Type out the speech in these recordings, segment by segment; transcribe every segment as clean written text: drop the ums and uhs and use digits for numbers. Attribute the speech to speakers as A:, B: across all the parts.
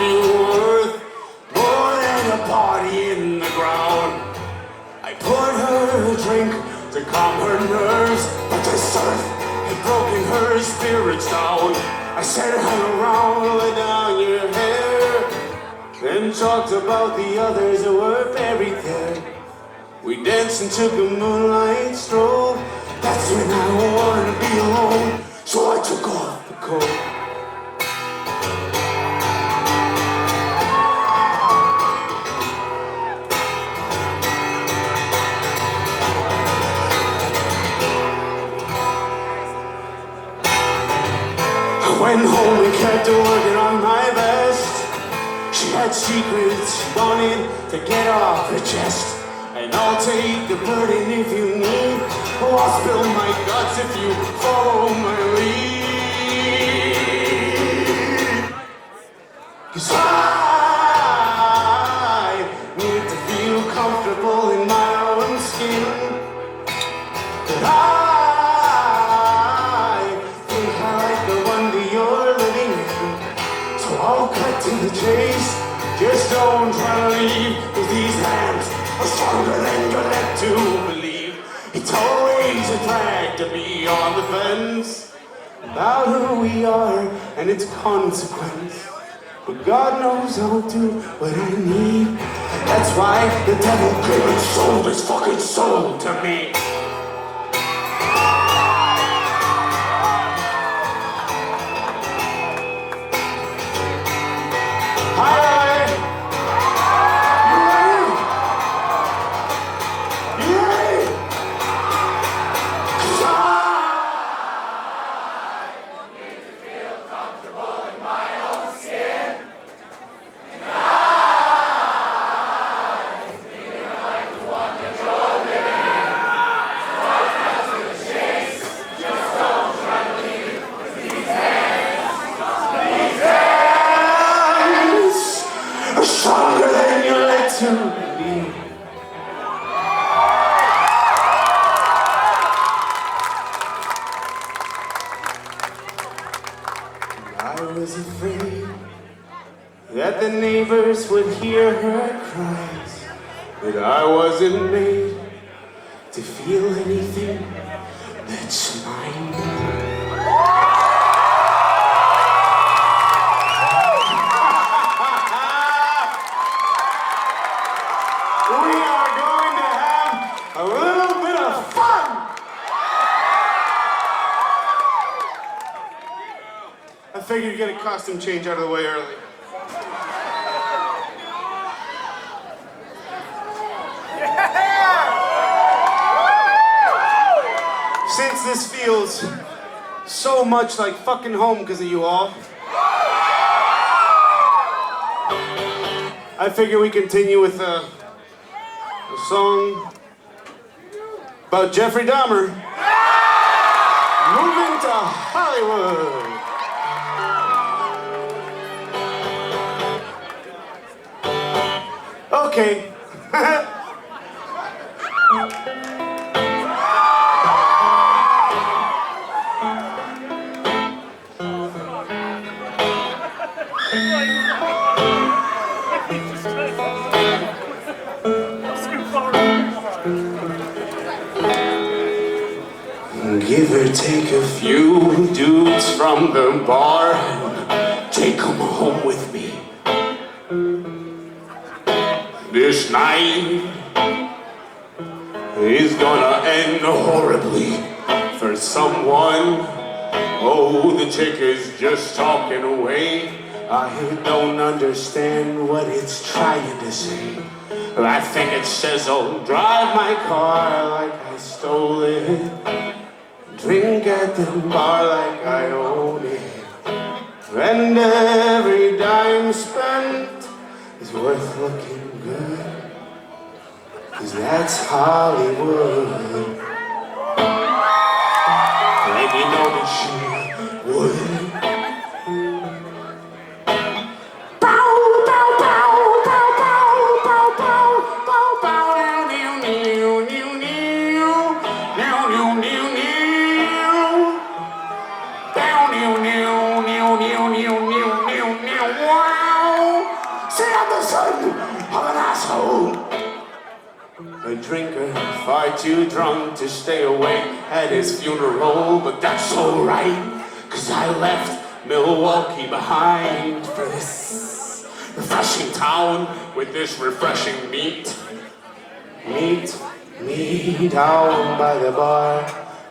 A: feel worth more than a party in the ground. I poured her a drink to calm her nerves, but the surf had broken her spirits down. I said, hang around, lay down your hair, then talked about the others that were buried there. We danced and took a moonlight stroll. That's when I wanted to be alone, so I took off the coat. I went home and kept working on my best. She had secrets she wanted to get off her chest. And I'll take the burden if you need. Oh, I'll spill my guts if you follow my lead. 'Cause I need to feel comfortable in my own skin. But I think I like the one that you're living in. So I'll cut to the chase. Just don't try to leave, 'cause these hands are stronger than you're led to believe. It's always a drag to be on the fence about who we are and its consequence. But God knows I'll do what I need. That's why the devil came and sold his fucking soul to me. Stronger than you're led to be. I was afraid that the neighbors would hear her cries, but I wasn't made to feel anything that's mine. We are going to have a little bit of fun! I figured you'd get a costume change out of the way early. Since this feels so much like fucking home because of you all, I figure we continue with a song about Jeffrey Dahmer moving to Hollywood. Okay. Give or take a few dudes from the bar and take them home with me. This night is gonna end horribly for someone. Oh, the chick is just talking away. I don't understand what it's trying to say. I think it says, oh, drive my car like I stole it. Drink at the bar like I own it. And every dime spent is worth looking good. 'Cause that's Hollywood. And you know that she would. Wow. drinker, far too drunk to stay awake at his funeral. But that's alright, 'cause I left Milwaukee behind for this refreshing town with this refreshing meat. Meet me down by the bar.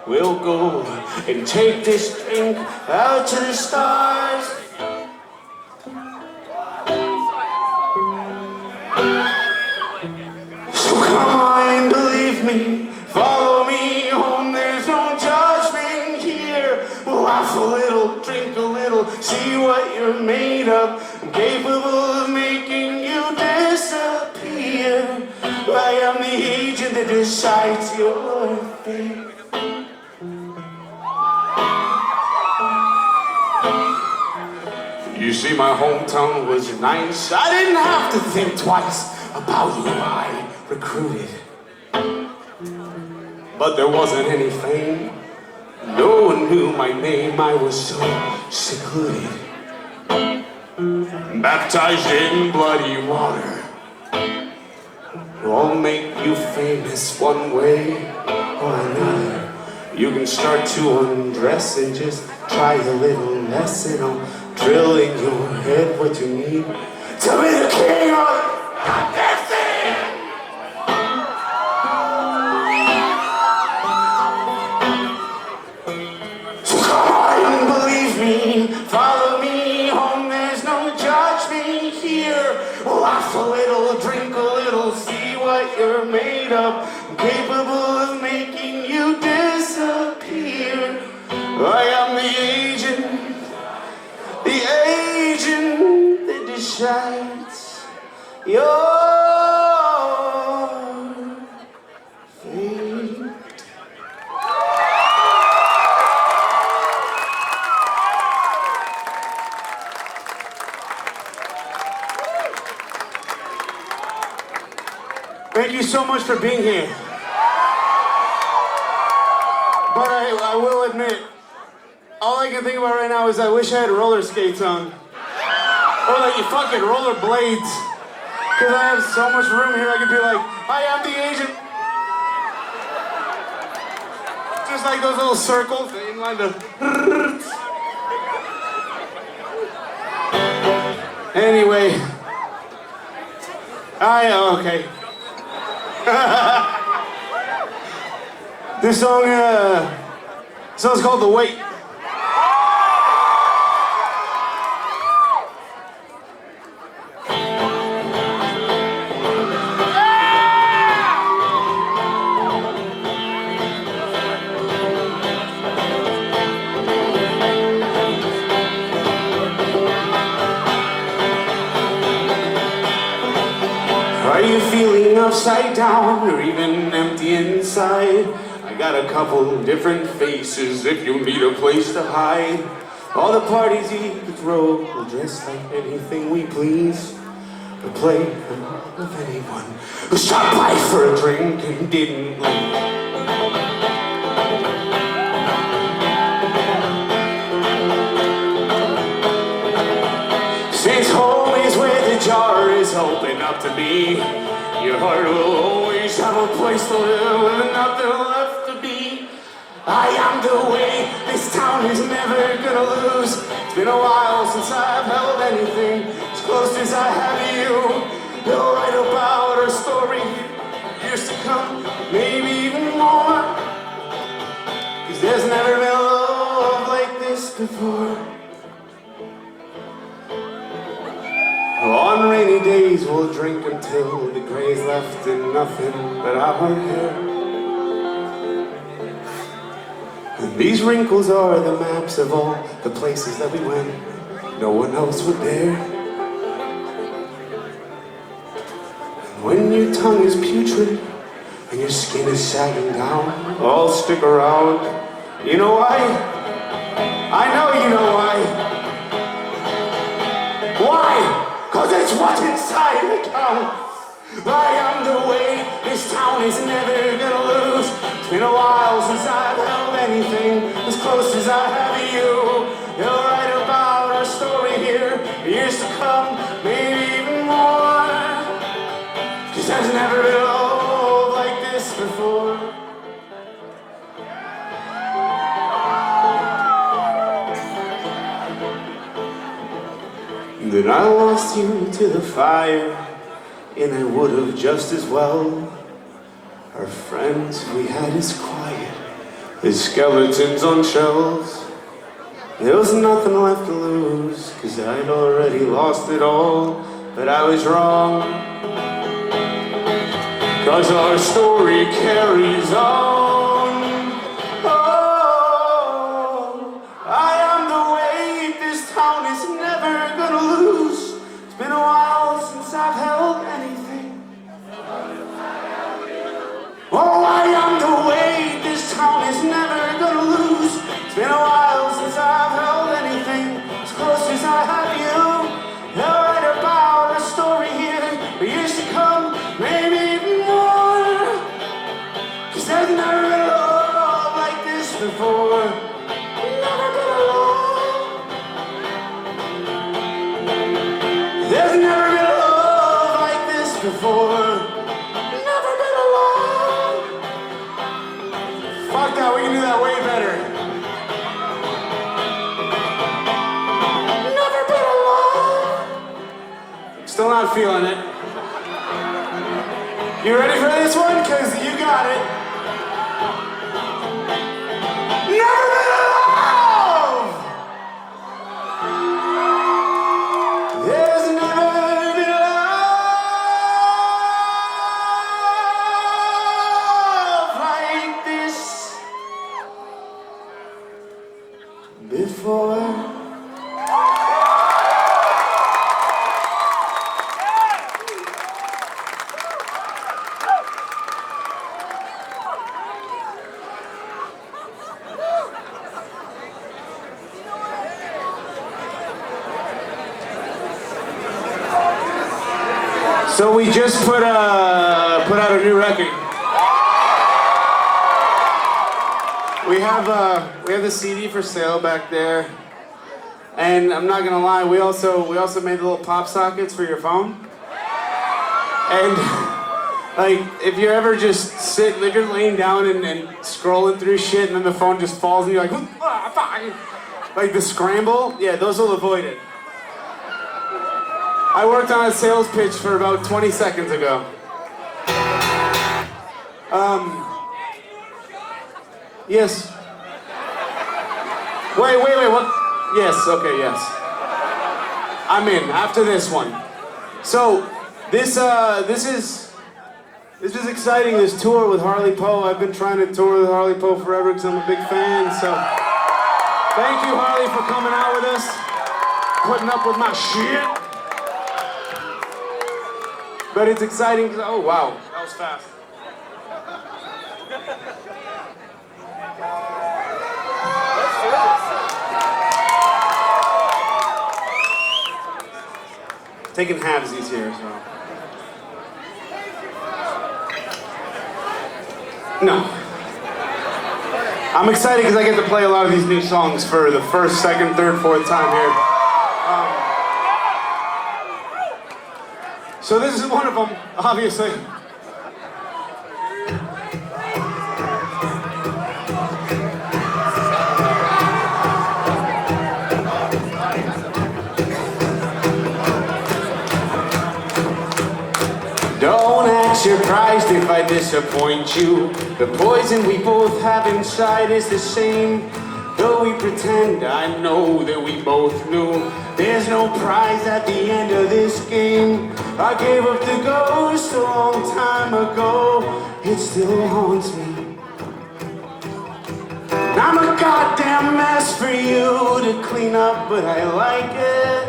A: We'll go and take this drink out to the stars. So come on, believe me, follow me home. There's no judgment here. We'll laugh a little, drink a little, see what you're made of. I'm capable of making you disappear. I am the agent that decides your fate. You see, my hometown was nice. I didn't have to think twice about who I recruited. But there wasn't any fame. No one knew my name. I was so secluded. Baptized in bloody water. I'll make you famous one way or another. You can start to undress and just try a little lesson on drill in your head what you need to be the king of this thing. So come on, believe me, follow me home. There's no judgment here. We'll laugh a little, drink a little, see what you're made of. I'm capable of making you disappear. I am the agent that decides your fate. Thank you so much for being here. But I will admit, all I can think about right now is I wish I had roller skates on. Or like you fucking roller blades. Cause I have so much room here I could be like, I am the agent. Just like those little circles in line to. Anyway. Okay. This song's called The Wait. Are you feeling upside down or even empty inside? I got a couple different faces if you need a place to hide. All the parties you could throw, we'll dress like anything we please. We'll play with anyone who stopped by for a drink and didn't leave. Since home is where the jar is open up to be, your heart will always have a place to live and nothing left to be. I am the way this town is never gonna lose. It's been a while since I've held anything as close as I have you. You'll write about our story years to come, maybe even more. 'Cause there's never been love like this before. On rainy days we'll drink until the gray's left and nothing but our hair. And these wrinkles are the maps of all the places that we went. No one else would dare. And when your tongue is putrid and your skin is sagging down, I'll stick around. You know why? I know you know why. Why? 'Cause it's what's inside that counts. I am the way this town is never gonna lose. It's been a while since I've held anything as close as I have you. You'll write about our story here, years to come, maybe even more. 'Cause there's never been love like this Then I lost you to the fire, and I would have just as well. Our friends we had as quiet as skeletons on shelves. There was nothing left to lose, 'cause I'd already lost it all. But I was wrong, 'cause our story carries on. Oh, I am the weight this town is never gonna lose. It's been a while since I've held anything. Oh, I am the weight this town is never gonna lose. It's been a while since I've held anything as close as I have you. They'll write about a story here for years to come, maybe even more. 'Cause there's never been a love like this before. Never been a love. There's never been a love like this before. Never been a love. Fuck that, we can do that way better. Never been a love. Still not feeling it. You ready for this one? 'Cause you got it. Never been a love. There's never been a love like this before. So we just put out a new record. We have the CD for sale back there, and I'm not gonna lie, we also made the little pop sockets for your phone. And like, if you're ever just if you're laying down and scrolling through shit, and then the phone just falls, and you're like the scramble, yeah, those will avoid it. I worked on a sales pitch for about 20 seconds ago. Yes. Wait, what? Yes, okay, yes. I'm in, after this one. So, this is exciting, this tour with Harley Poe. I've been trying to tour with Harley Poe forever because I'm a big fan, so thank you, Harley, for coming out with us, putting up with my shit. But it's exciting because, oh wow, that was fast. Taking halvesies here, so. No. I'm excited because I get to play a lot of these new songs for the first, second, third, fourth time here. So this is one of them, obviously. Don't act surprised if I disappoint you. The poison we both have inside is the same. Though we pretend, I know that we both knew there's no prize at the end of this game. I gave up the ghost a long time ago. It still haunts me. I'm a goddamn mess for you to clean up, but I like it.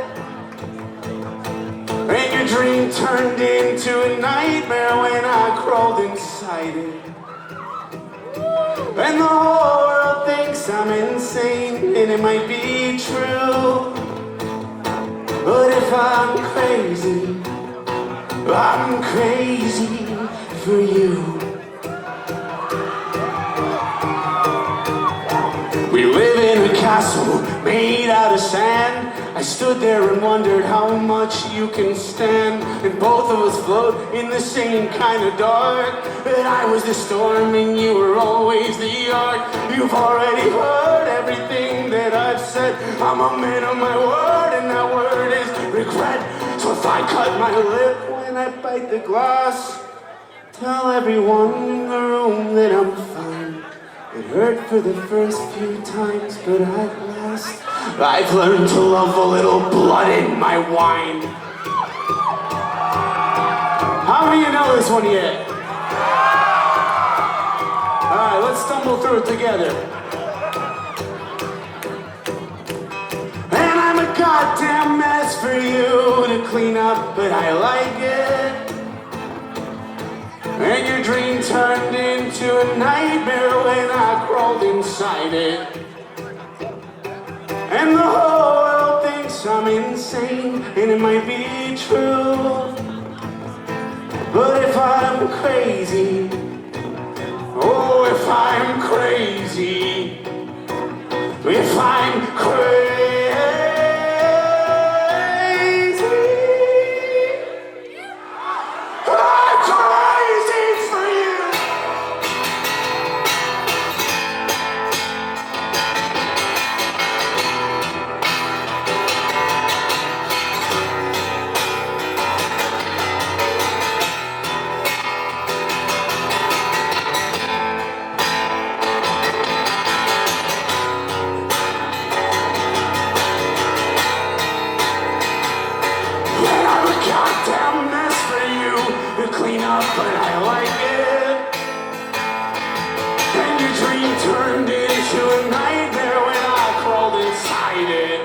A: And your dream turned into a nightmare when I crawled inside it. And the whole world thinks I'm insane, and it might be true. But if I'm crazy for you. We live in a castle made out of sand. I stood there and wondered how much you can stand. And both of us float in the same kind of dark. But I was the storm and you were always the ark. You've already heard everything that I've said. I'm a man of my word, and that word is regret. So if I cut my lip when I bite the glass, tell everyone in the room that I'm fine. It hurt for the first few times, but at last I've learned to love a little blood in my wine. How many of you know this one yet? Alright, let's stumble through it together. And I'm a goddamn mess for you to clean up, but I like it. And your dream turned into a nightmare when I crawled inside it. And the whole world thinks I'm insane, and it might be true. But if I'm crazy, oh, if I'm crazy, if I'm crazy, I'm crazy for you. Goddamn mess for you to clean up, but I like it. And your dream turned into a nightmare when I crawled inside it.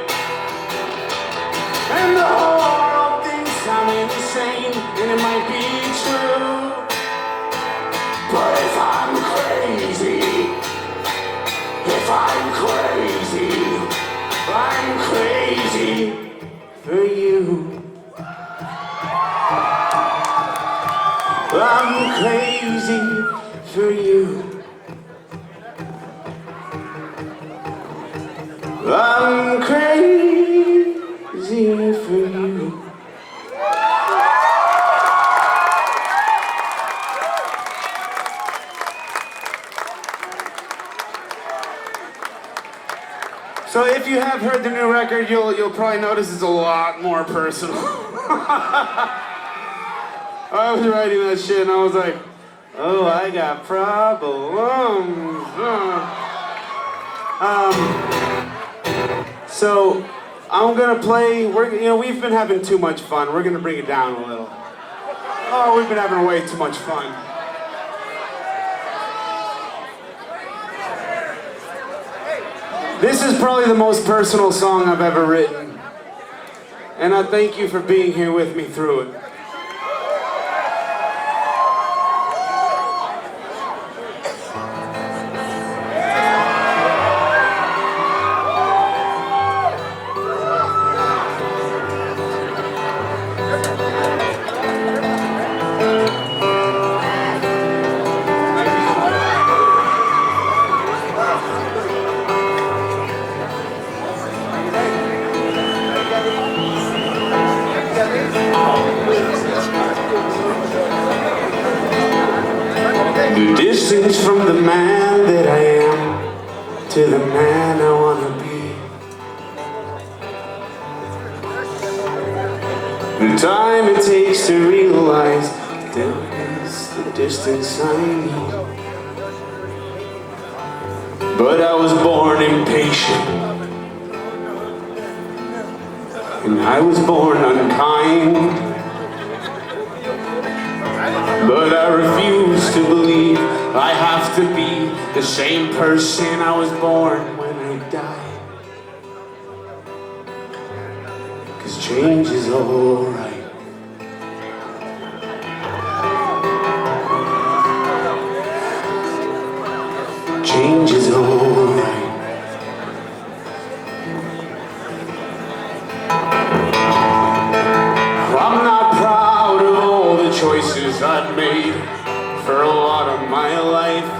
A: And the whole world thinks I'm insane, and it might be true. But if I'm crazy, I'm crazy for you. I'm crazy for you. I'm crazy for you. So if you have heard the new record, you'll probably notice it's a lot more personal. I was writing that shit and I was like, oh, I got problems. So I'm gonna play. We've been having too much fun. We're gonna bring it down a little. Oh, we've been having way too much fun. This is probably the most personal song I've ever written, and I thank you for being here with me through it. The distance from the man that I am to the man I wanna be. The time it takes to realize that is the distance I need. But I was born impatient, and I was born unkind. But I refuse to believe I have to be the same person I was born when I die. 'Cause change is alright. Change is alright. I'm not proud of all the choices I've made for a lot of my life.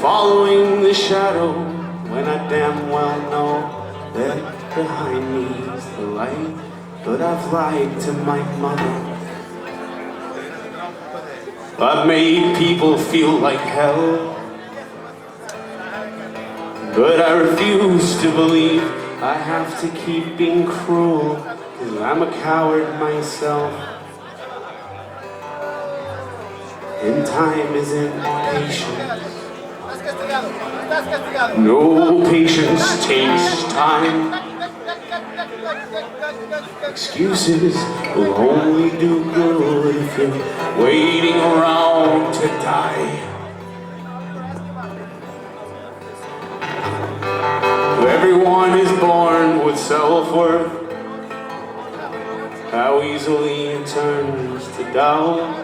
A: Following the shadow when I damn well know that behind me is the light. But I've lied to my mother. I've made people feel like hell. But I refuse to believe I have to keep being cruel, 'cause I'm a coward myself. And time isn't patient. No patience takes time. Excuses will only do good if you're waiting around to die. Everyone is born with self-worth. How easily it turns to doubt.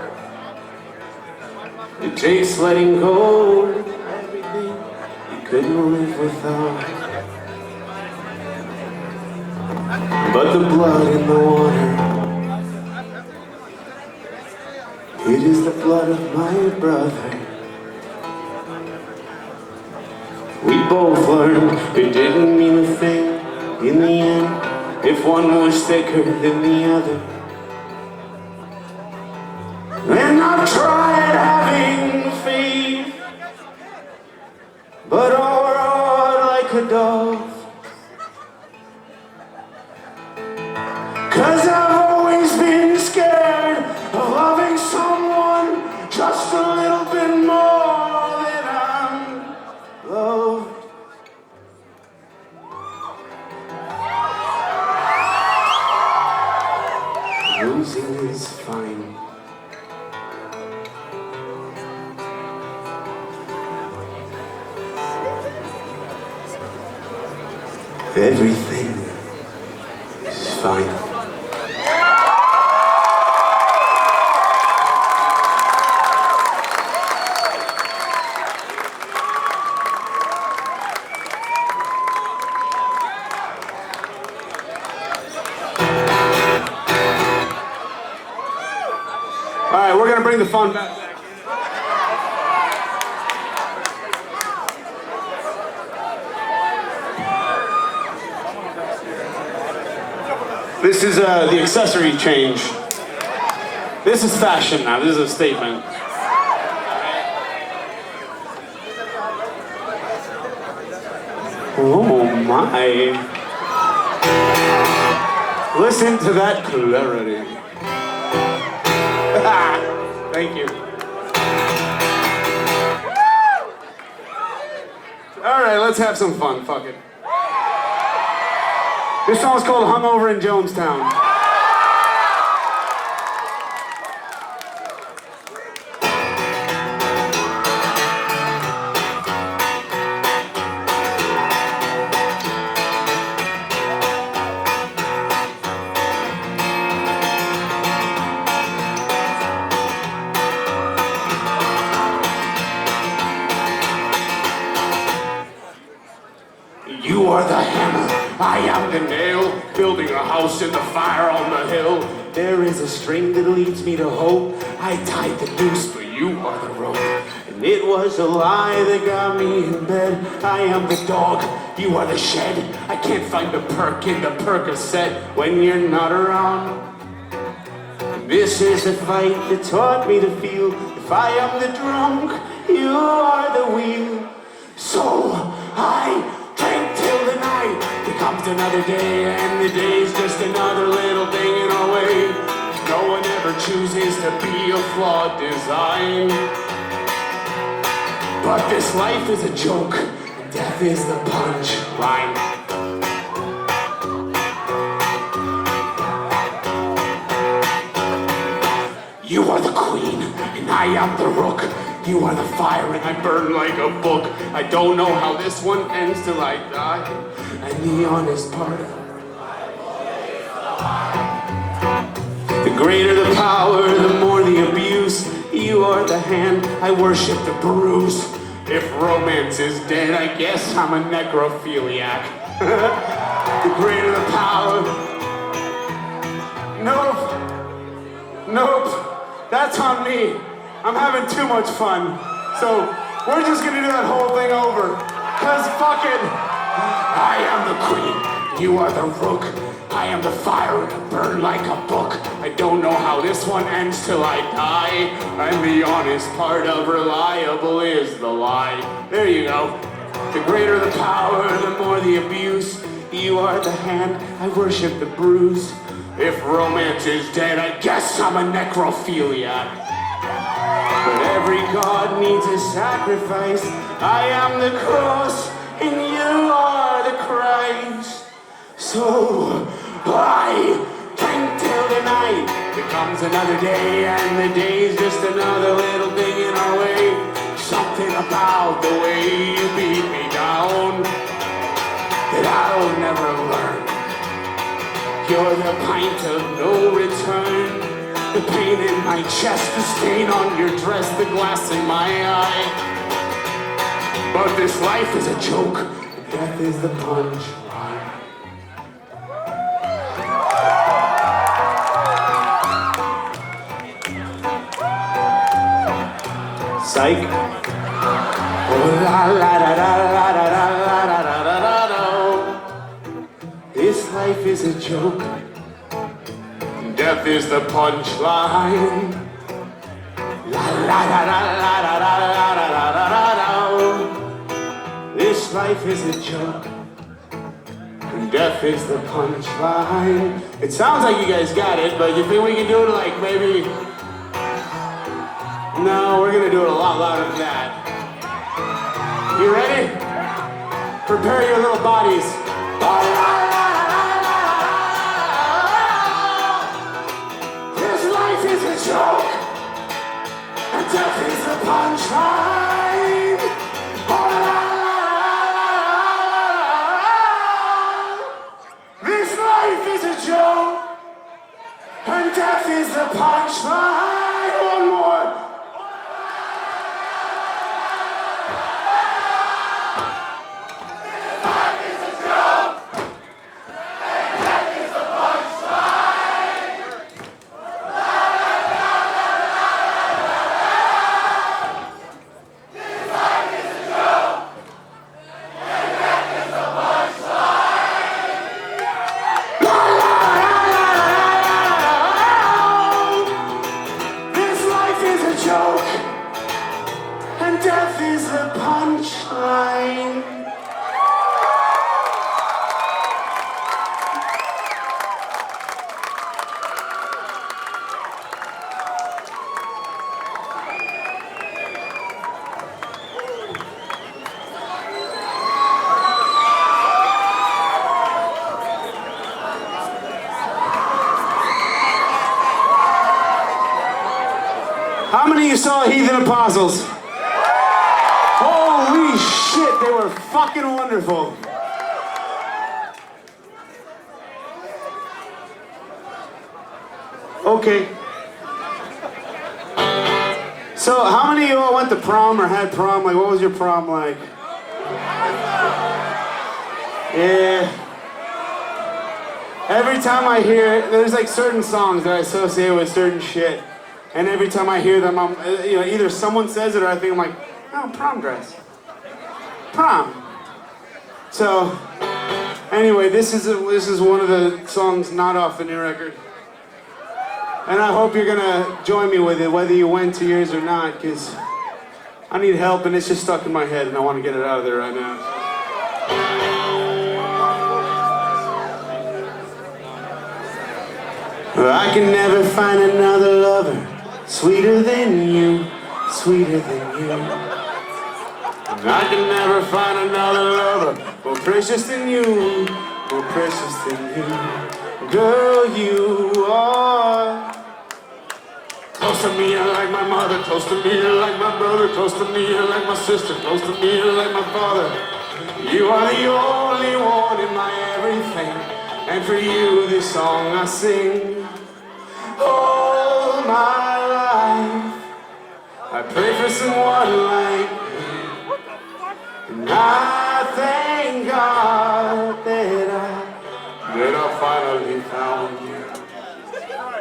A: It takes letting go of everything you couldn't live without. But the blood in the water, it is the blood of my brother. We both learned it didn't mean a thing in the end, if one was thicker than the other. And I've tried having faith, but overawed like a dove. 'Cause I've always been scared of loving someone just a little bit more than I'm loved. Losing is fine. Everything is fine. All right, we're gonna bring the fun back. This is the accessory change. This is fashion now. This is a statement. Oh my. Listen to that clarity. Thank you. All right, let's have some fun. Fuck it. This song's called Hungover in Jonestown. You are the hammer, I am the nail, building a house in the fire on the hill. There is a string that leads me to hope. I tied the noose, but you are the rope. And it was a lie that got me in bed. I am the dog, you are the shed. I can't find the perk in the Percocet when you're not around. This is a fight that taught me to feel. If I am the drunk, you are the wheel. So I drink till the night becomes another day, and the day's just another little thing in our way. No one ever chooses to be a flawed design. But this life is a joke, and death is the punchline. You are the queen, and I am the rook. You are the fire, and I burn like a book. I don't know how this one ends till I die. And the honest part, the greater the power, the more the abuse. You are the hand, I worship the bruise. If romance is dead, I guess I'm a necrophiliac. The greater the power. Nope, that's on me. I'm having too much fun. So we're just gonna do that whole thing over. 'Cause fuck it. I am the queen, you are the rook. I am the fire and I burn like a book. I don't know how this one ends till I die. And the honest part of reliable is the lie. There you go. The greater the power, the more the abuse. You are the hand, I worship the bruise. If romance is dead, I guess I'm a necrophiliac. But every god needs a sacrifice. I am the cross, and you are the Christ. So I drink till the night becomes another day, and the day's just another little thing in our way. Something about the way you beat me down that I'll never learn. You're the pint of no return. The pain in my chest, the stain on your dress, the glass in my eye. But this life is a joke, death is the punchline. Psych. Oh la la da da la da da la da da da da. This life is a joke. Death is the punchline. La la la la la la la la la la la. This life is a joke. And death is the punchline. It sounds like you guys got it, but you think we can do it like maybe? No, we're gonna do it a lot louder than that. You ready? Prepare your little bodies. Is a joke, and death is the punchline. This life is a joke, and death is the punchline. One more. This life is a joke, and death is the punchline. Death is the punchline. How many of you saw Heathen Apostles? Holy shit, they were fucking wonderful. Okay. So, how many of you all went to prom or had prom? Like, what was your prom like? Yeah. Every time I hear it, there's like certain songs that I associate with certain shit. And every time I hear them, I'm, either someone says it or I think I'm like, oh, prom dress. Prom. So, anyway, this is one of the songs not off the new record. And I hope you're gonna join me with it, whether you went to yours or not, because I need help and it's just stuck in my head and I want to get it out of there right now. I can never find another lover sweeter than you, sweeter than you. I can never find another lover more precious than you, more precious than you. Girl, you are close to me like my mother, close to me like my brother, close to me like my sister, close to me like my father. You are the only one in my everything, and for you this song I sing. All my life I pray for someone like you, and I thank God that I finally found you.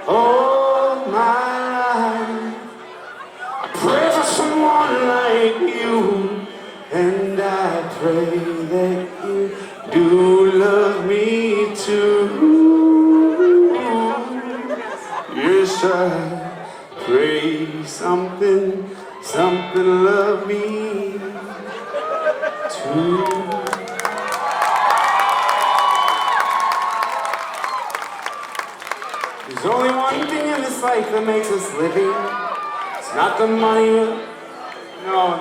A: All my life I pray for someone like you, and I pray that you do love me too. Yes, I pray something love me too. this life that makes us living. It's not the money. No.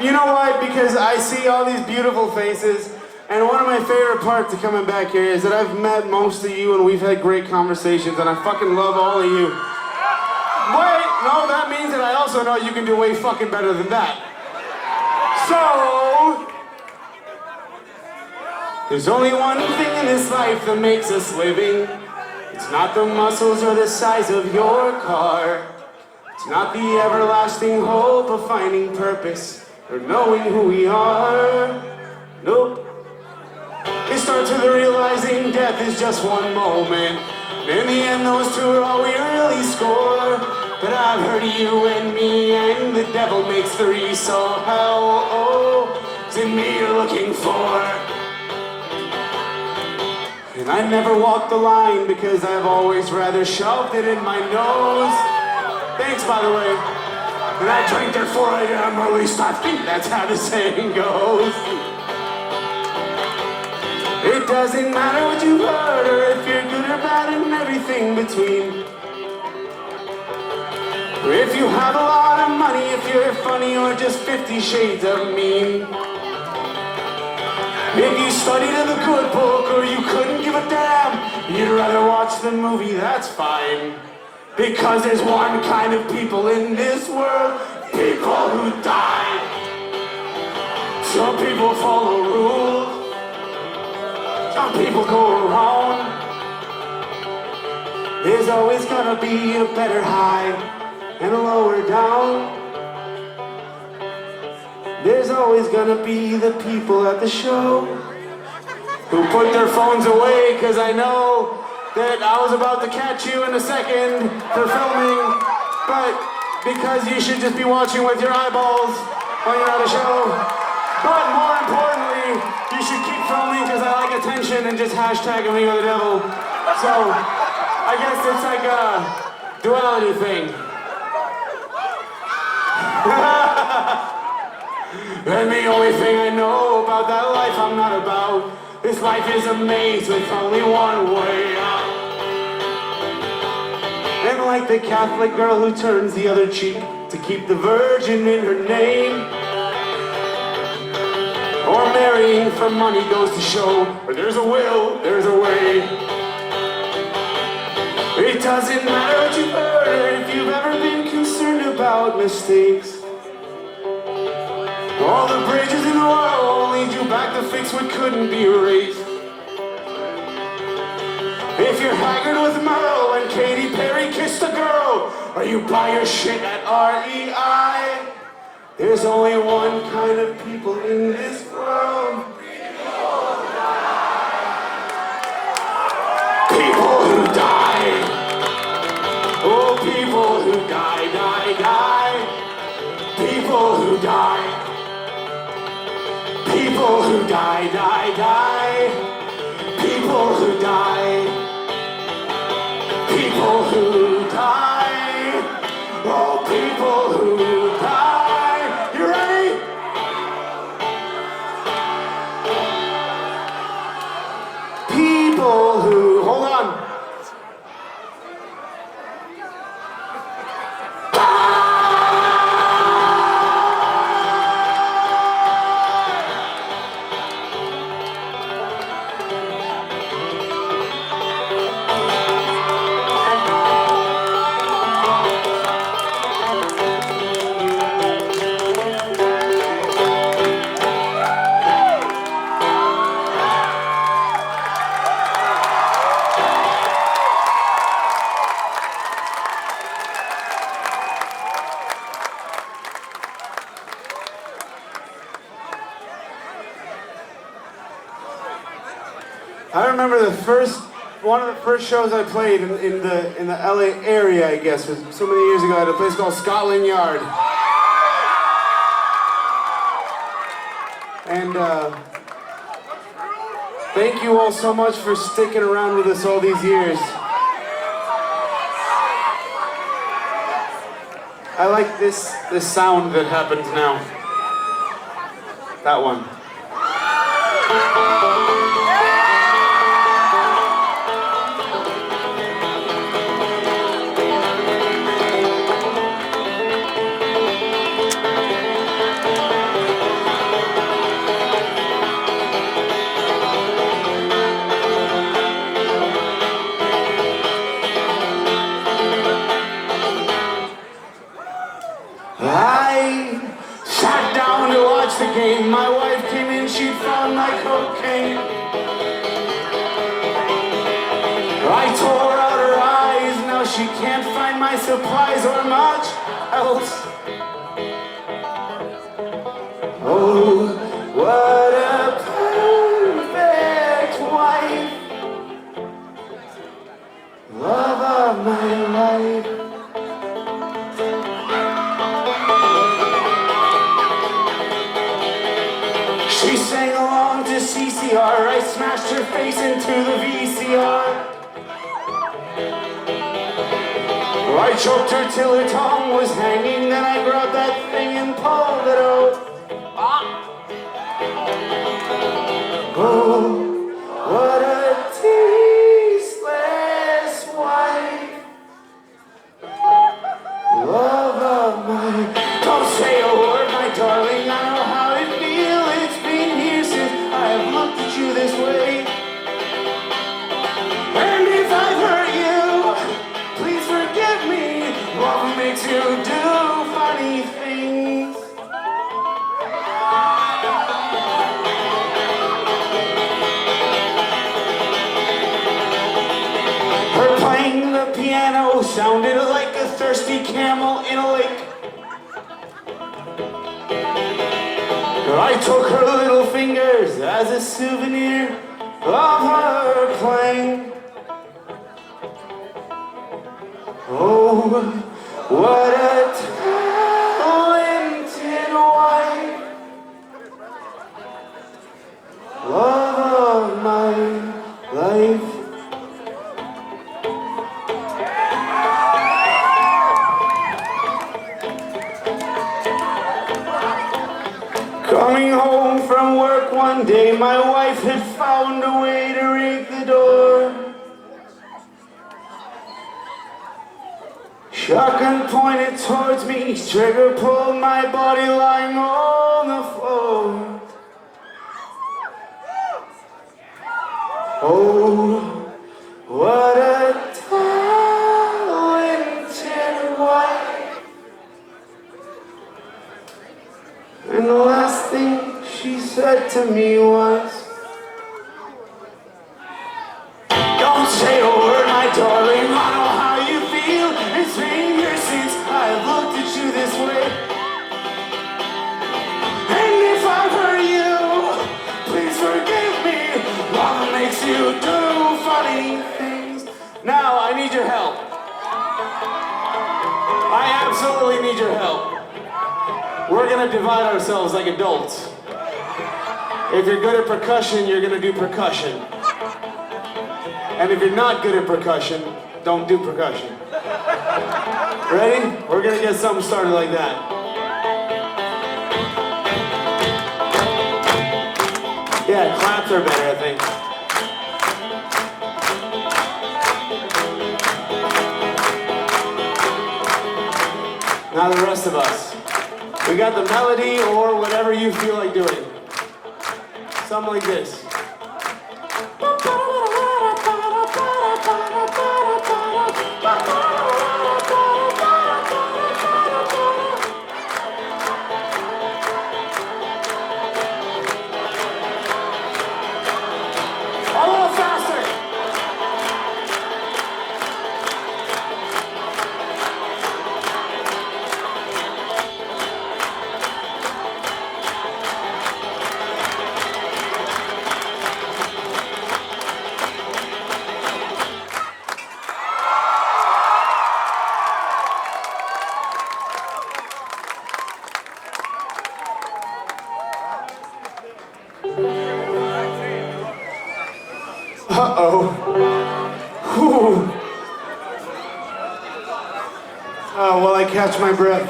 A: You know why? Because I see all these beautiful faces, and one of my favorite parts of coming back here is that I've met most of you and we've had great conversations, and I fucking love all of you. Wait, no, that means that I also know you can do way fucking better than that. So, there's only one thing in this life that makes us living. It's not the muscles or the size of your car. It's not the everlasting hope of finding purpose or knowing who we are. Nope. It starts with realizing death is just one moment. In the end, those two are all we really score. But I've heard you and me and the devil makes three, so hell, it's in me you're looking for. And I never walked the line because I've always rather shoved it in my nose. Thanks, by the way. And I drank there 4 a.m., or at least I think that's how the saying goes. It doesn't matter what you've heard, or if you're good or bad and everything between. Or if you have a lot of money, if you're funny, or just 50 shades of mean. If you studied in the good book, or you couldn't give a damn, you'd rather watch the movie, that's fine. Because there's one kind of people in this world, people who die. Some people follow rules, some people go around. There's always gonna be a better high and a lower down. There's always gonna be the people at the show who put their phones away, cause I know that I was about to catch you in a second for filming, but because you should just be watching with your eyeballs when you're at a show. But more importantly, you should keep filming because I like attention and just hashtag Amigo the Devil. So, I guess it's like a duality thing. And the only thing I know about that life I'm not about. This life is a maze with only one way out. And like the Catholic girl who turns the other cheek to keep the virgin in her name, or marrying for money goes to show where there's a will, there's a way. It doesn't matter what you've heard or if you've ever been concerned about mistakes. All the bridges in the world will lead you back to fix what couldn't be erased. If you're haggard with Merle and Katy Perry kissed a girl, or you buy your shit at REI, there't only one kind of people in this world. People who die. Oh, people who die, die, die. People who die. People who die, die, die. People who die. People who die. Oh, people who die. You ready? People who, hold on. I remember one of the first shows I played in the LA area, I guess, was so many years ago at a place called Scotland Yard. And thank you all so much for sticking around with us all these years. I like this sound that happens now. That one. lost the game. My wife came in, she'd found my cocaine. I tore out her eyes, now she can't find my supplies or much else. Oh, what a perfect wife, love of my life. She sang along to CCR, I smashed her face into the VCR. I choked her till her tongue was hanging, then I grabbed that thing and pulled it out. Oh, what a tasteless wife, love of my... Don't say a word, my darling, I know how it feels. It's been years since I have looked at you this way. And if I've hurt you, please forgive me. Love makes you do funny things. Her playing the piano sounded like a thirsty camel in a lake. I took her little fingers as a souvenir of her playing. Oh, what a talented wife, love of my life. Coming home from work one day, my wife had found a way to rig the door. Shotgun pointed towards me, trigger pulled, my body lying on the floor. Oh, what a talented wife. And the last thing she said to me was, don't say a word, my darling, I know how you feel. It's been years since I've looked at you this way. And if I've hurt you, please forgive me. Love makes you do funny things. Now I need your help. I absolutely need your help. We're gonna divide ourselves like adults. If you're good at percussion, you're gonna do percussion. And if you're not good at percussion, don't do percussion. Ready? We're gonna get something started like that. Yeah, claps are better, I think. Now the rest of us. We got the melody or whatever you feel like doing. Something like this. Uh-oh. Whew. Oh, well, I catch my breath.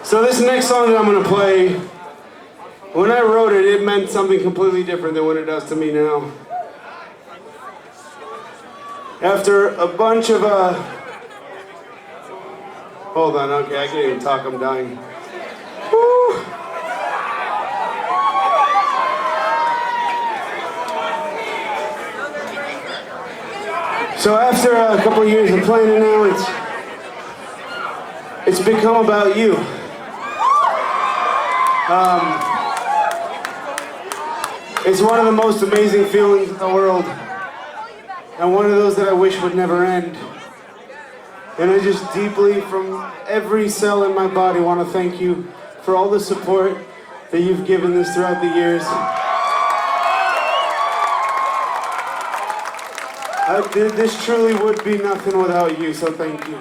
A: So this next song that I'm going to play, when I wrote it, it meant something completely different than what it does to me now. After a bunch of, hold on, okay, I can't even talk, I'm dying. Woo. So after a couple of years of playing it now, it's become about you.
B: It's one of the most amazing feelings in the world, and one of those that I wish would never end. And I just deeply, from every cell in my body, want to thank you for all the support that you've given this throughout the years. This truly would be nothing without you, so thank you.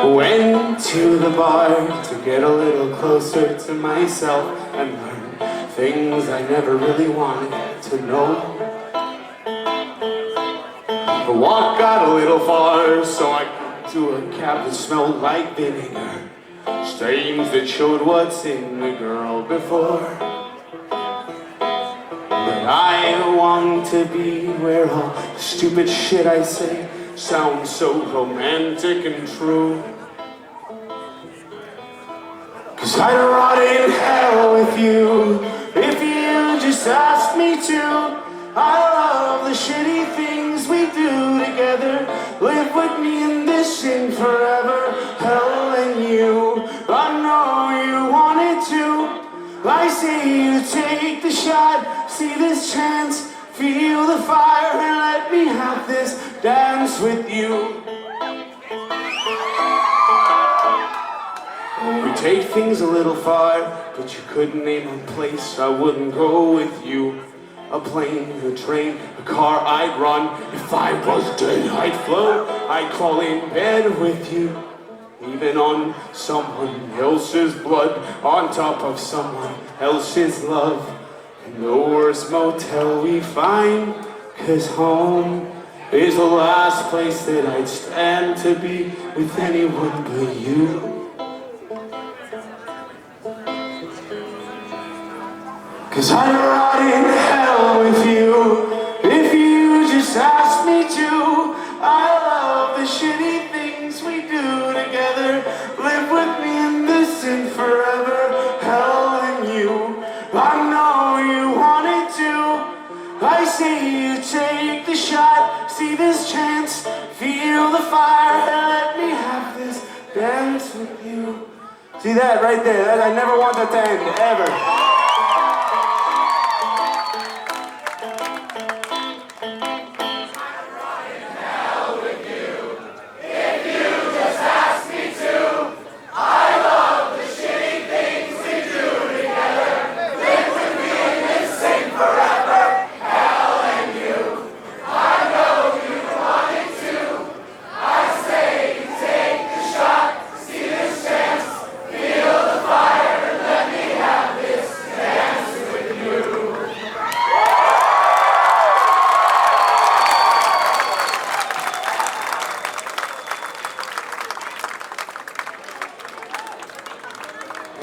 B: Went to the bar to get a little closer to myself and learn things I never really wanted to know. The walk got a little far, so I got to a cab that smelled like vinegar, stains that showed what's in the girl before. But I want to be where all the stupid shit I say sounds so romantic and true. 'Cause I'd rot in hell with you if you just asked me to. I love the shitty things we do together. Live with me in this sin forever. Hell and you, I know you wanted to. I say you take the shot, see this chance, feel the fire, and let me have this dance with you. We take things a little far, but you couldn't name a place I wouldn't go with you. A plane, a train, a car I'd run. If I was dead, I'd float, I'd crawl in bed with you. Even on someone else's blood, on top of someone else's love. And the worst motel we find, 'cause home is the last place that I'd stand to be with anyone but you. 'Cause I'd rot in hell with you if you just asked me to. I love the shitty things we do together. Live with me in this sin forever. Hell and you, I know you wanted to. I say you take the shot, see this chance, feel the fire, and let me have this dance with you. See that right there? I never want that to end, ever.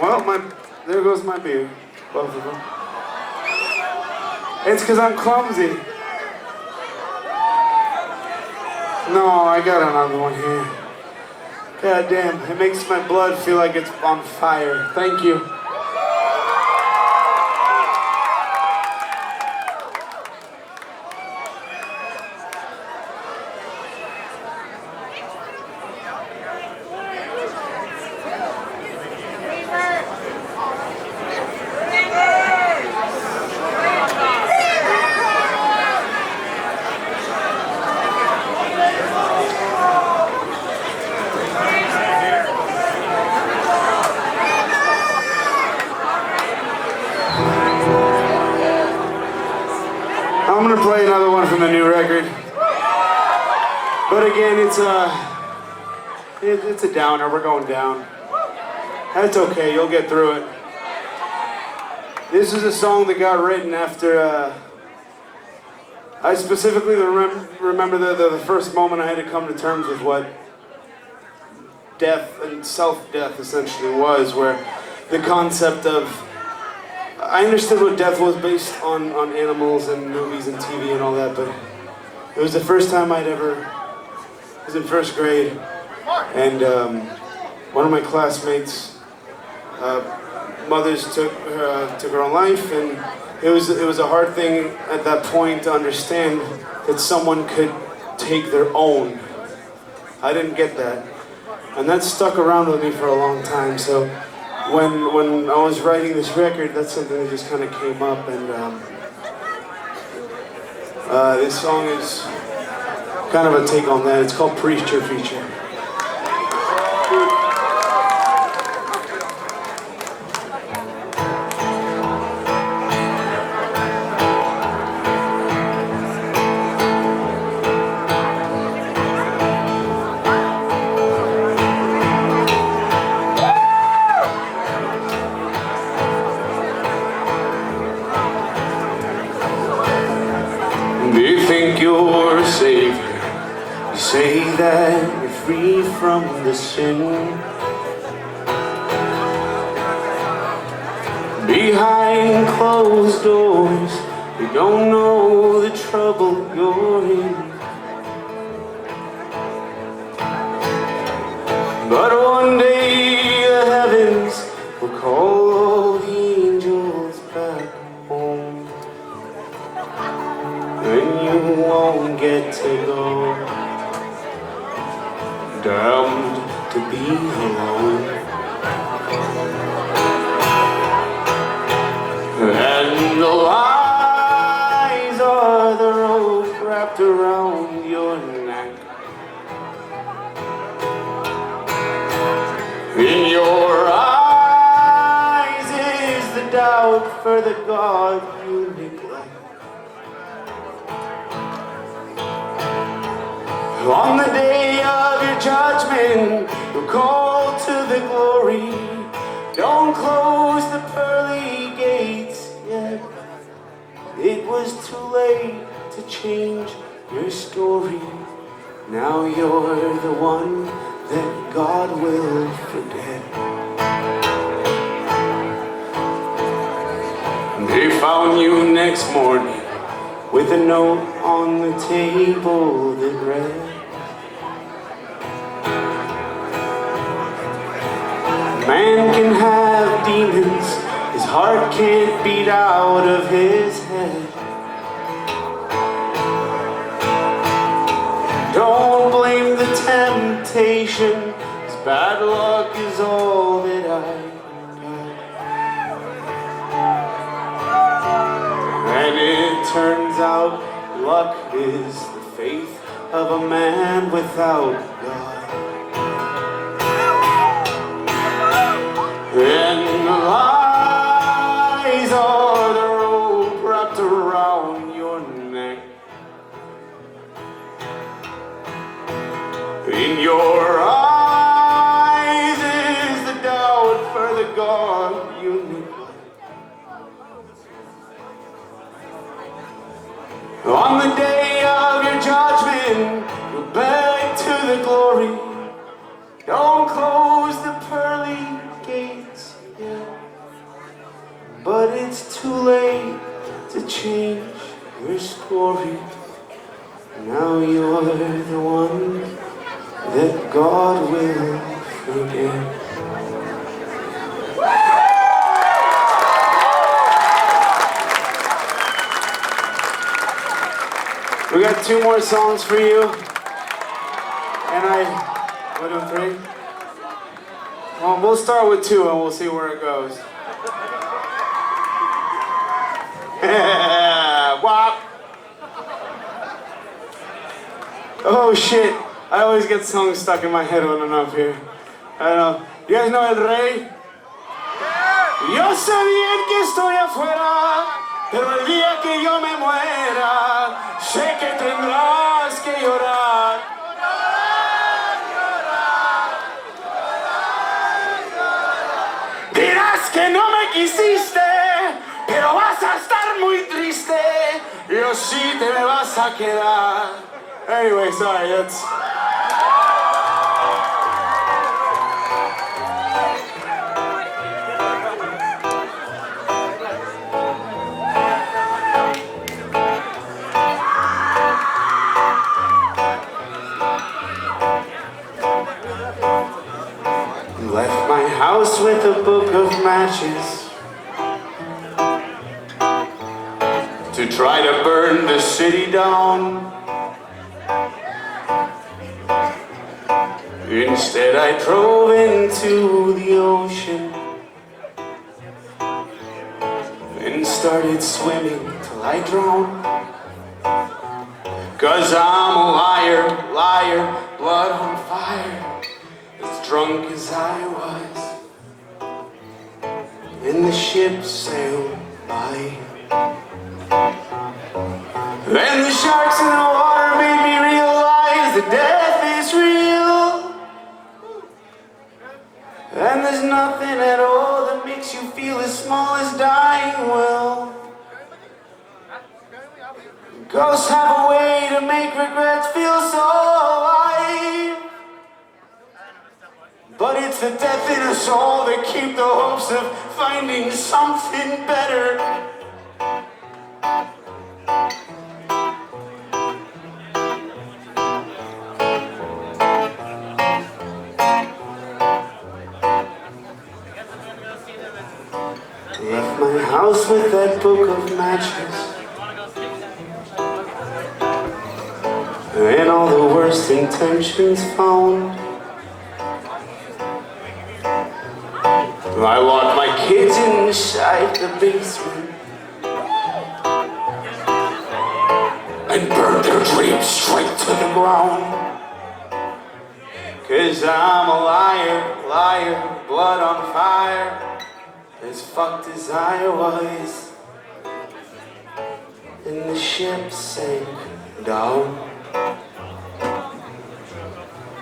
B: Well, there goes my beer, both of them. It's 'cause I'm clumsy. No, I got another one here. God damn, it makes my blood feel like it's on fire. Thank you. I'm gonna play another one from the new record. But again, it's a downer. We're going down. That's okay, you'll get through it. This is a song that got written after I specifically remember the first moment I had to come to terms with what death and self-death essentially was, where the concept of I understood what death was based on animals and movies and TV and all that, but it was the first time I was in first grade, and one of my classmates' mothers took her own life, and it was a hard thing at that point to understand that someone could take their own. I didn't get that, and that stuck around with me for a long time. So when I was writing this record, that's something that just kind of came up, and this song is kind of a take on that. It's called Preacher Feature. Do you think you're a savior? You say that you're free from the sin. Behind closed doors, you don't know the trouble you're in. But one day the heavens will call all the angels back home, and you won't get to go, damned to be alone. And the lies are the rope wrapped around your neck. In your eyes is the doubt for the God you neglect. On the day of your judgment, you'll call to the glory. Don't close the pearly gates yet. It was too late to change your story. Now you're the one that God will forget. They found you next morning with a note on the table that read, man can have demons, his heart can't beat out of his head. Don't blame the temptation, his bad luck is all that I got. And it turns out luck is the faith of a man without God. And the lies are the rope wrapped around your neck. In your eyes is the doubt for the God you neglect. On the day of your judgment, you'll beg to the glory. Don't close the pearly gates yet, but it's too late to change your story. Now you're the one that God will forget. We got 2 more songs for you, and we're doing 3? Well, we'll start with 2 and we'll see where it goes. Wop! Oh shit, I always get songs stuck in my head when I'm up here. I don't know. You guys know El Rey? Yo sé bien que estoy afuera, pero el día que yo me muera, sé que tendrás que llorar. Dirás que no me quisiste, pero vas a estar muy triste. Yo sí te me vas a quedar. Anyway, sorry, that's... Left my house with a book of matches to try to burn the city down. Instead I drove into the ocean and started swimming till I drowned. 'Cause I'm a liar, liar, blood on fire, as drunk as I was. And the ship sailed by. And the sharks in the water made me realize that death is real. And there's nothing at all that makes you feel as small as dying will. Ghosts have a way to make regrets feel so alive. But it's the death in us all that keep the hopes of finding something better. Left my house with that book of matches and all the worst intentions found. I locked my kids inside the basement and burned their dreams straight to the ground. 'Cause I'm a liar, liar, blood on fire, as fucked as I was. And the ship sank down.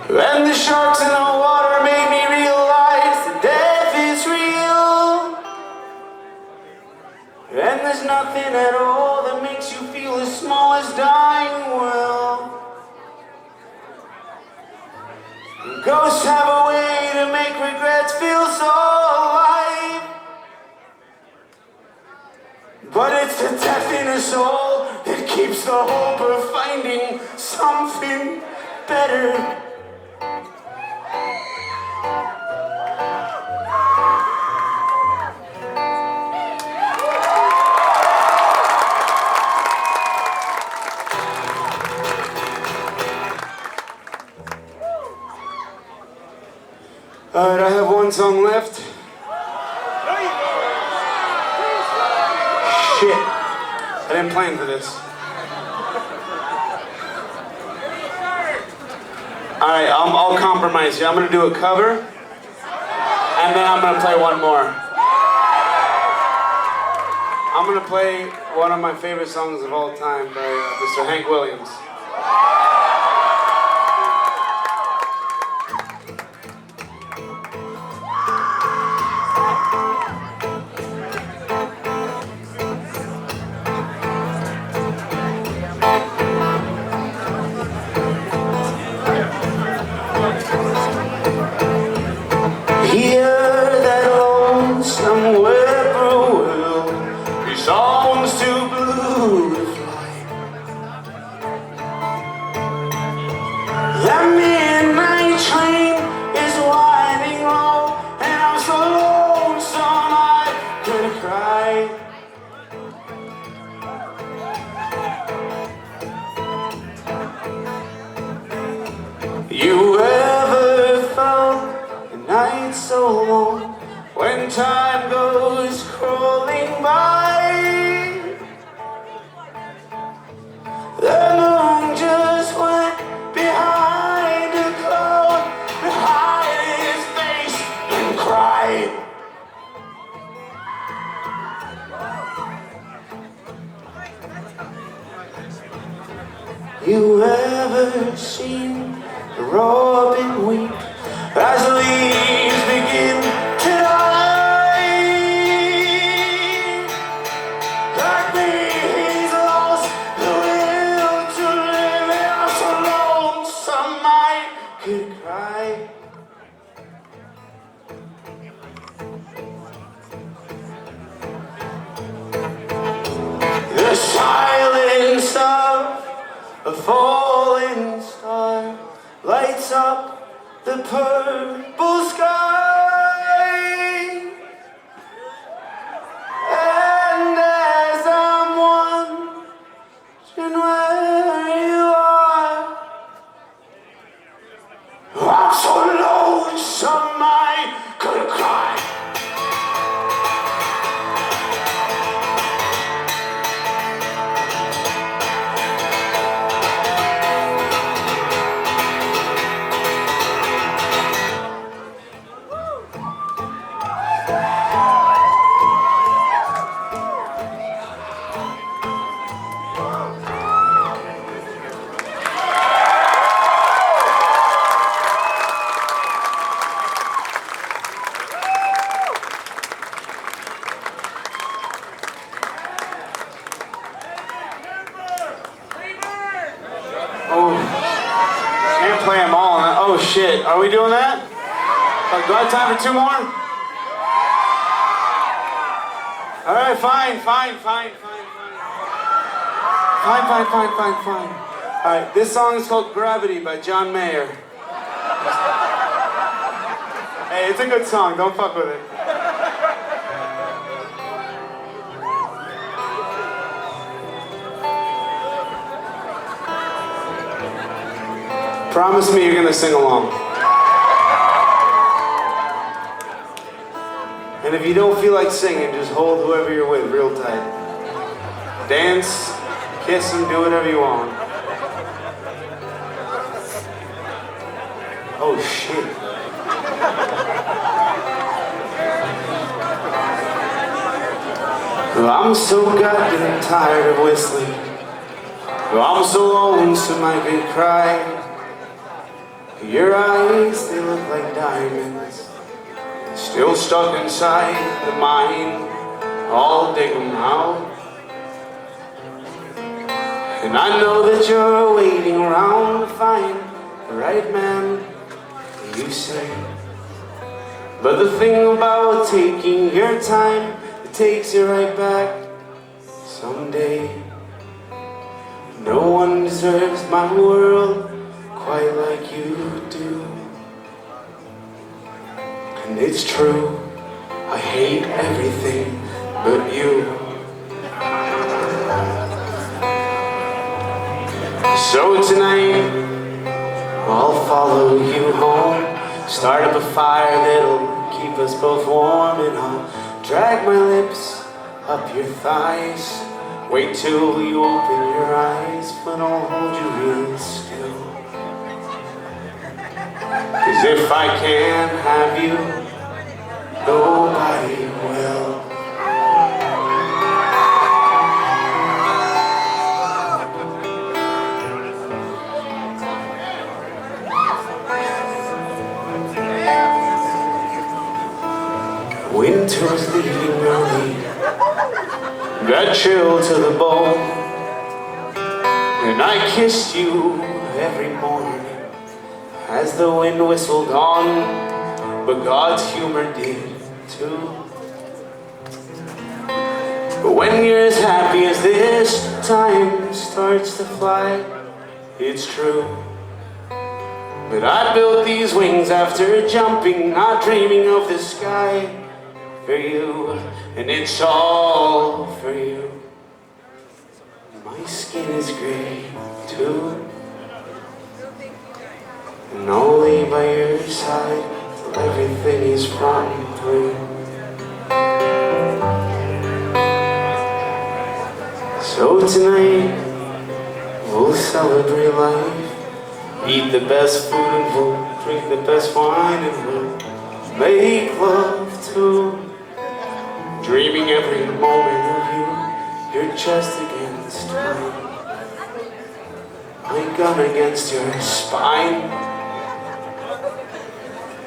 B: And the sharks in the water made me realize that death is real. And there's nothing at all that makes you feel as small as dying will. Ghosts have a way to make regrets feel so alive. But it's the death in us all that keeps the hope of finding something better. Alright, I have one song left. Shit. I didn't plan for this. Alright, I'll compromise here. I'm gonna do a cover, and then I'm gonna play one more. I'm gonna play one of my favorite songs of all time by Mr. Hank Williams. You ever felt a night so long when time goes crawling by? The moon just went behind a cloud, behind his face, and cried. You ever seen the robin weep as the leaves begin to die? Like me, he's lost the will to live, and I'm so lonesome I could cry. The silence of a falling star lights up the purple sky. shit. Are we doing that? Do I have time for 2 more? All right, fine. All right, this song is called Gravity by John Mayer. Hey, it's a good song, don't fuck with it. Promise me you're gonna sing along. And if you don't feel like singing, just hold whoever you're with real tight. Dance, kiss them, do whatever you want. Oh shit. Well, I'm so goddamn tired of whistling. Well, I'm so lonesome I could cry. Your eyes, they look like diamonds, still stuck inside the mine. I'll dig them out. And I know that you're waiting around to find the right man, you say. But the thing about taking your time, it takes you right back someday. No one deserves my world quite like you do. And it's true, I hate everything but you. So tonight, I'll follow you home, start up a fire that'll keep us both warm, and I'll drag my lips up your thighs, wait till you open your eyes, but I'll hold you real still. 'Cause if I can't have you, nobody will. Winter's leaving early, got chill to the bone, and I kissed you every morning as the wind whistled on, but God's humor did too. But when you're as happy as this, time starts to fly, it's true. But I built these wings after jumping, not dreaming of the sky, for you, and it's all for you. My skin is gray too, and I'll lay by your side till everything is run through. So tonight, we'll celebrate life, eat the best food and we'll drink the best wine, and we'll make love too, dreaming every moment of you, your chest against mine, my gun against your spine.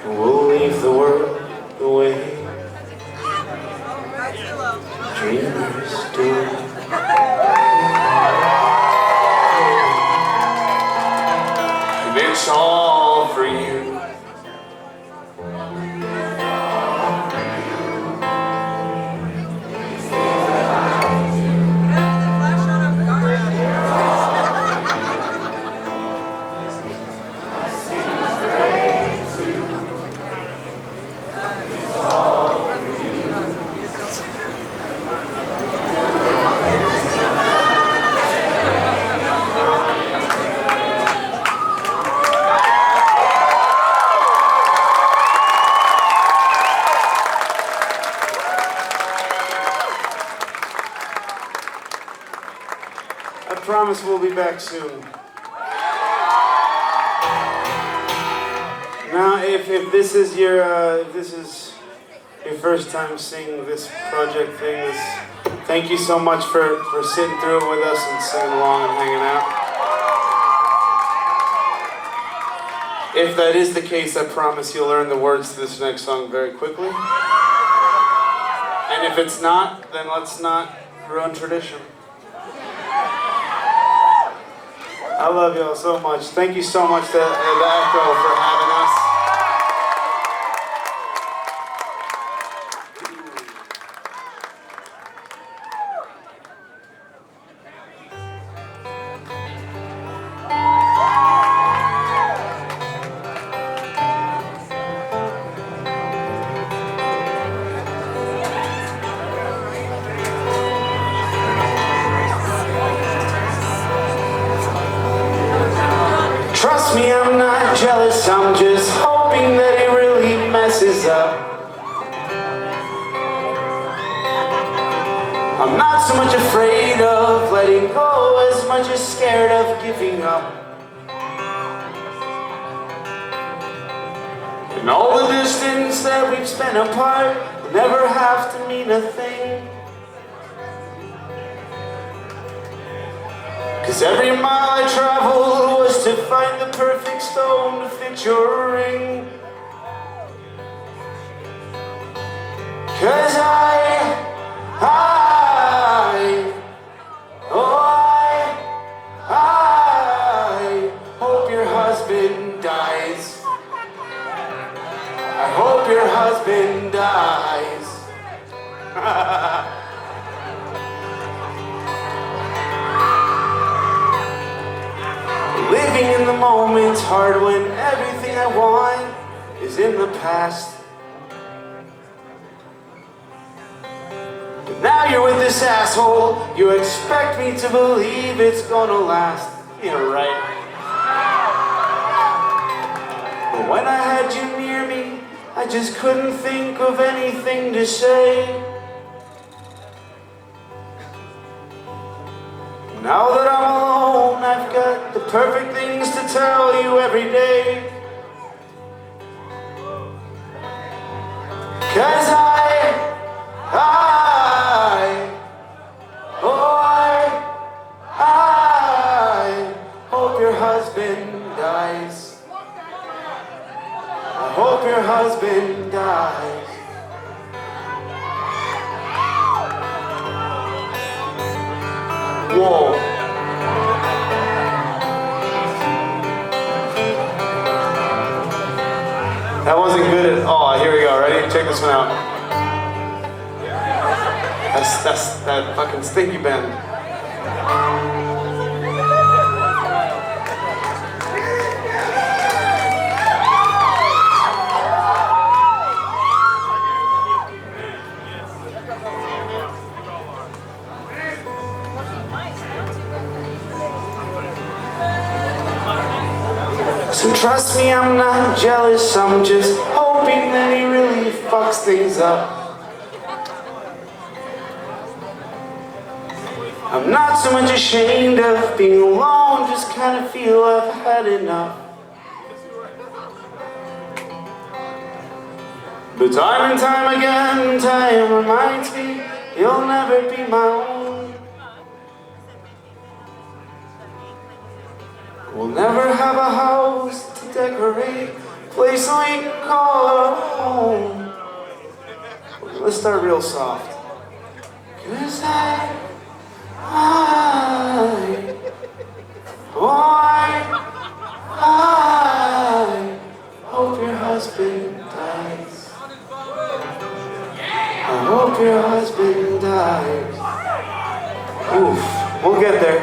B: And we'll leave the world the way dreamers do. And it's all for you. I promise we'll be back soon. Now, if this is your first time seeing this project thing, thank you so much for sitting through it with us and singing along and hanging out. If that is the case, I promise you'll learn the words to this next song very quickly. And if it's not, then let's not ruin tradition. I love y'all so much. Thank you so much to the Echo for having us. things up. I'm not so much afraid of letting go as much as scared of giving up. And all the distance that we've spent apart will never have to mean a thing. 'Cause every mile I traveled was to find the perfect stone to fit your ring. 'Cause I hope your husband dies. I hope your husband dies. Living in the moment's hard when everything I want is in the past. But now you're with this asshole, you expect me to believe it's gonna last. You're right. But when I had you near me, I just couldn't think of anything to say. Now that I'm alone, I've got the perfect things to tell you every day. 'Cause I hope your husband dies. I hope your husband dies. Whoa. That wasn't good at all. Here we go. Ready? Check this one out. That's that fucking stinky bend. So trust me, I'm not jealous, I'm just hoping that he really fucks things up. I'm not so much ashamed of being alone, just kind of feel I've had enough. But time and time again, time reminds me you'll never be my own. We'll never have a house to decorate, place we can call our home. Let's start real soft. 'Cause I hope your husband dies. I hope your husband dies. Oof, we'll get there.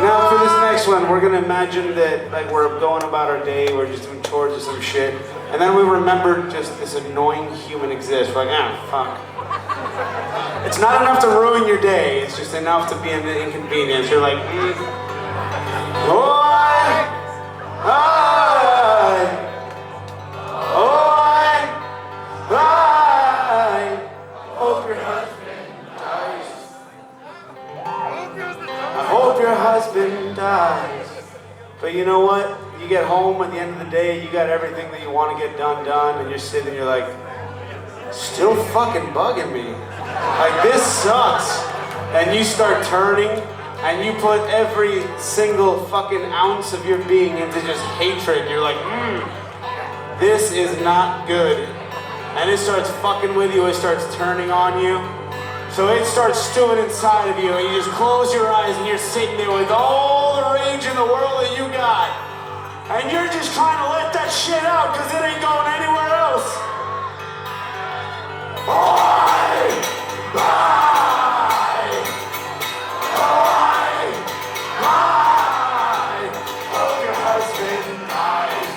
B: Now for this next one, we're gonna imagine that like we're going about our day, we're just doing chores or some shit, and then we remember just this annoying human exists. We're like, ah, fuck. It's not enough to ruin your day, it's just enough to be an inconvenience. You're like, I hope your husband dies. I hope your husband dies. But you know what? You get home at the end of the day, you got everything that you want to get done, and you're sitting and you're like, still fucking bugging me. Like, this sucks. And you start turning, and you put every single fucking ounce of your being into just hatred. You're like, this is not good. And it starts fucking with you, it starts turning on you. So it starts stewing inside of you, and you just close your eyes, and you're sitting there with all the rage in the world that you got. And you're just trying to let that shit out, because it ain't going anywhere else. Hope your husband dies.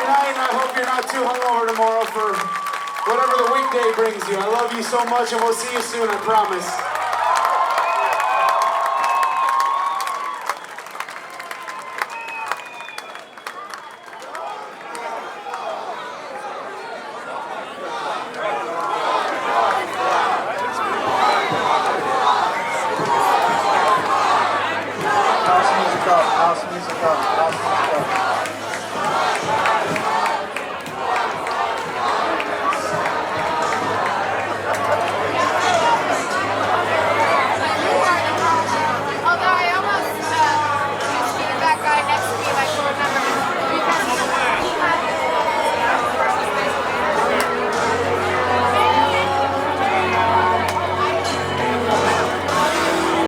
B: tonight, and I hope you're not too hungover tomorrow for whatever the weekday brings you. I love you so much, and we'll see you soon, I promise.